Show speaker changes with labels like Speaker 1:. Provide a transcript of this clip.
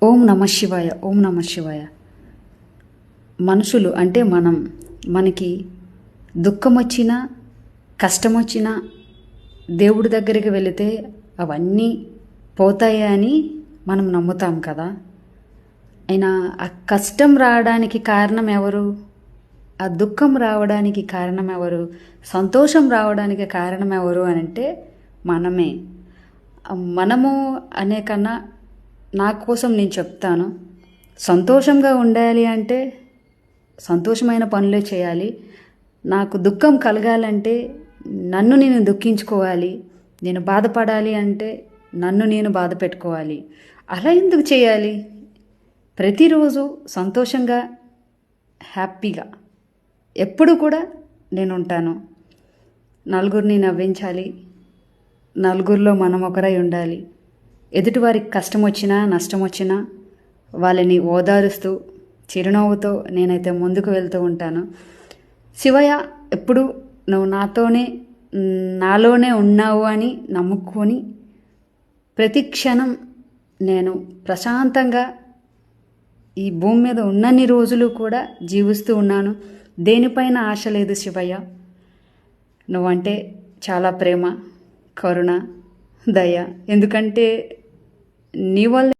Speaker 1: ఓం నమ శివాయ. ఓం నమ శివాయ. మనుషులు అంటే మనకి దుఃఖం వచ్చినా కష్టం వచ్చినా దేవుడి దగ్గరికి వెళితే అవన్నీ పోతాయి అని మనం నమ్ముతాం కదా. అయినా ఆ కష్టం రావడానికి కారణం ఎవరు? ఆ దుఃఖం రావడానికి కారణం ఎవరు? సంతోషం రావడానికి కారణం ఎవరు అని అంటే మనమే. మనము అనే కన్నా నా కోసం నేను చెప్తాను. సంతోషంగా ఉండాలి అంటే సంతోషమైన పనులే చేయాలి. నాకు దుఃఖం కలగాలంటే నన్ను నేను దుఃఖించుకోవాలి. నేను బాధపడాలి అంటే నన్ను నేను బాధ పెట్టుకోవాలి. అలా ఎందుకు చేయాలి? ప్రతిరోజు సంతోషంగా హ్యాపీగా ఎప్పుడు కూడా నేను ఉంటాను. నలుగురిని నవ్వించాలి. నలుగురిలో మనం ఒకరై ఉండాలి. ఎదుటివారికి కష్టం వచ్చినా నష్టం వచ్చినా వాళ్ళని ఓదారుస్తూ చిరునవ్వుతో నేనైతే ముందుకు వెళ్తూ ఉంటాను. శివయ్య ఎప్పుడు నువ్వు నాలోనే ఉన్నావు అని నమ్ముకొని ప్రతి క్షణం నేను ప్రశాంతంగా ఈ భూమి మీద ఉన్నన్ని రోజులు కూడా జీవిస్తూ ఉన్నాను. దేనిపైన ఆశ లేదు శివయ్య. నువ్వంటే చాలా ప్రేమ, కరుణ, దయ. ఎందుకంటే నీ వల్ల